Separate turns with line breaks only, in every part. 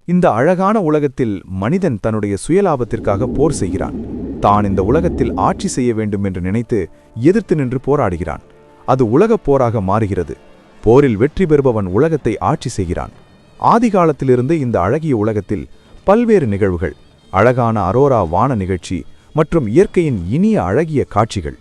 இந்த அழகான உலகத்தில் மனிதன் தன்னுடைய சுயலாபத்திற்காக போர் செய்கிறான். தான் இந்த உலகத்தில் ஆட்சி செய்ய வேண்டும் என்று நினைத்து எதிர்த்து நின்று போராடுகிறான். அது உலகப் போராக மாறுகிறது. போரில் வெற்றி பெறுபவன் உலகத்தை ஆட்சி செய்கிறான். ஆதிகாலத்திலிருந்து இந்த அழகிய உலகத்தில் பல்வேறு நிகழ்வுகள், அழகான அரோரா வான நிகழ்ச்சி மற்றும் இயற்கையின் இனிய அழகிய காட்சிகள்.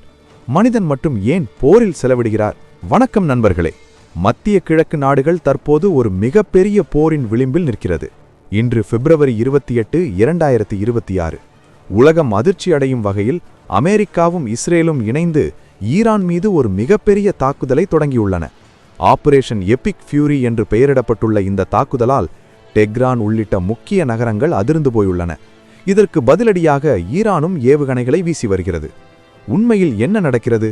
மனிதன் மட்டும் ஏன் போரில் செலவிடுகிறார்? வணக்கம் நண்பர்களே. மத்திய கிழக்கு நாடுகள் தற்போது ஒரு மிகப்பெரிய போரின் விளிம்பில் நிற்கிறது. இன்று பிப்ரவரி 28, 2026. உலகம் அதிர்ச்சி அடையும் வகையில் அமெரிக்காவும் இஸ்ரேலும் இணைந்து ஈரான் மீது ஒரு மிகப்பெரிய தாக்குதலை தொடங்கியுள்ளன. ஆபரேஷன் எபிக் ஃபியூரி என்று பெயரிடப்பட்டுள்ள இந்த தாக்குதலால் டெஹ்ரான் உள்ளிட்ட முக்கிய நகரங்கள் அதிர்ந்து போயுள்ளன. இதற்கு பதிலடியாக ஈரானும் ஏவுகணைகளை வீசி வருகிறது. உண்மையில் என்ன நடக்கிறது?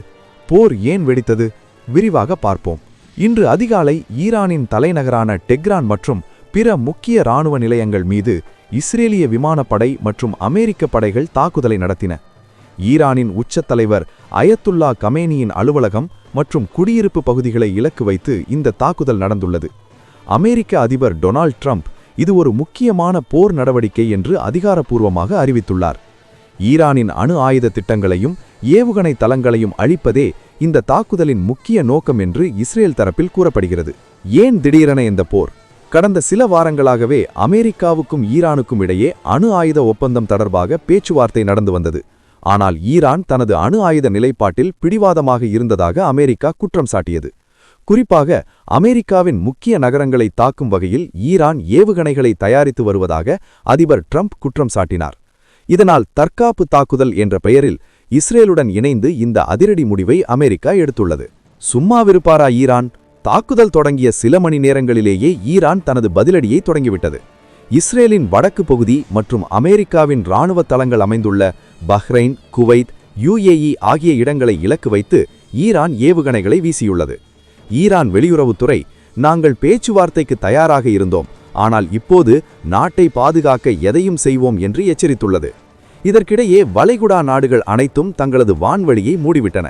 போர் ஏன் வெடித்தது? விரிவாக பார்ப்போம். இன்று அதிகாலை ஈரானின் தலைநகரான டெஹ்ரான் மற்றும் பிற முக்கிய இராணுவ நிலையங்கள் மீது இஸ்ரேலிய விமானப்படை மற்றும் அமெரிக்க படைகள் தாக்குதலை நடத்தின. ஈரானின் உச்சத் தலைவர் அயத்துல்லா கமேனியின் அலுவலகம் மற்றும் குடியிருப்பு பகுதிகளை இலக்கு வைத்து இந்த தாக்குதல் நடந்துள்ளது. அமெரிக்க அதிபர் டொனால்ட் ட்ரம்ப் இது ஒரு முக்கியமான போர் நடவடிக்கை என்று அதிகாரப்பூர்வமாக அறிவித்துள்ளார். ஈரானின் அணு ஆயுத திட்டங்களையும் ஏவுகணை தளங்களையும் அழிப்பதே இந்த தாக்குதலின் முக்கிய நோக்கம் என்று இஸ்ரேல் தரப்பில் கூறப்படுகிறது. ஏன் திடீரென இந்த போர்? கடந்த சில வாரங்களாகவே அமெரிக்காவுக்கும் ஈரானுக்கும் இடையே அணு ஆயுத ஒப்பந்தம் தொடர்பாக பேச்சுவார்த்தை நடந்து வந்தது. ஆனால் ஈரான் தனது அணு ஆயுத நிலைப்பாட்டில் பிடிவாதமாக இருந்ததாக அமெரிக்கா குற்றம் சாட்டியது. குறிப்பாக அமெரிக்காவின் முக்கிய நகரங்களை தாக்கும் வகையில் ஈரான் ஏவுகணைகளை தயாரித்து வருவதாக அதிபர் ட்ரம்ப் குற்றம் சாட்டினார். இதனால் தற்காப்பு தாக்குதல் என்ற பெயரில் இஸ்ரேலுடன் இணைந்து இந்த அதிரடி முடிவை அமெரிக்கா எடுத்துள்ளது. சும்மாவிருப்பாரா ஈரான்? தாக்குதல் தொடங்கிய சில மணி நேரங்களிலேயே ஈரான் தனது பதிலடியை தொடங்கிவிட்டது. இஸ்ரேலின் வடக்கு பகுதி மற்றும் அமெரிக்காவின் இராணுவ தளங்கள் அமைந்துள்ள பஹ்ரைன், குவைத், UAE ஆகிய இடங்களை இலக்கு வைத்து ஈரான் ஏவுகணைகளை வீசியுள்ளது. ஈரான் வெளியுறவுத்துறை, நாங்கள் பேச்சுவார்த்தைக்கு தயாராக இருந்தோம், ஆனால் இப்போது நாட்டை பாதுகாக்க எதையும் செய்வோம் என்று எச்சரித்துள்ளது. இதற்கிடையே வளைகுடா நாடுகள் அனைத்தும் தங்களது வான்வழியை மூடிவிட்டன.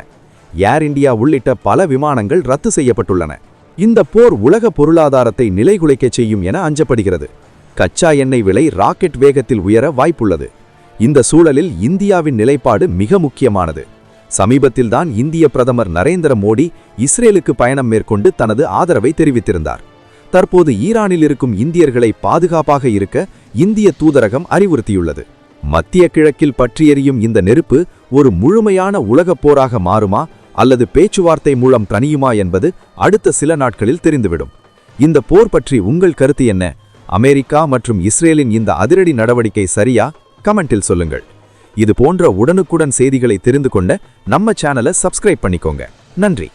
ஏர் இந்தியா உள்ளிட்ட பல விமானங்கள் ரத்து செய்யப்பட்டுள்ளன. இந்த போர் உலக பொருளாதாரத்தை நிலைகுலைக்கச் செய்யும் என அஞ்சப்படுகிறது. கச்சா எண்ணெய் விலை ராக்கெட் வேகத்தில் உயர வாய்ப்புள்ளது. இந்த சூழலில் இந்தியாவின் நிலைப்பாடு மிக முக்கியமானது. சமீபத்தில்தான் இந்திய பிரதமர் நரேந்திர மோடி இஸ்ரேலுக்கு பயணம் மேற்கொண்டு தனது ஆதரவை தெரிவித்திருந்தார். தற்போது ஈரானில் இருக்கும் இந்தியர்களை பாதுகாப்பாக இருக்க இந்திய தூதரகம் அறிவுறுத்தியுள்ளது. மத்திய கிழக்கில் பற்றியெரியும் இந்த நெருப்பு ஒரு முழுமையான உலகப் போராக மாறுமா அல்லது பேச்சுவார்த்தை மூலம் தணியுமா என்பது அடுத்த சில நாட்களில் தெரிந்துவிடும். இந்த போர் பற்றி உங்கள் கருத்து என்ன? அமெரிக்கா மற்றும் இஸ்ரேலின் இந்த அதிரடி நடவடிக்கை சரியா? கமெண்டில் சொல்லுங்கள். இது போன்ற உடனுக்குடன் செய்திகளை தெரிந்து கொள்ள நம்ம சேனலை சப்ஸ்கிரைப் பண்ணிக்கோங்க. நன்றி.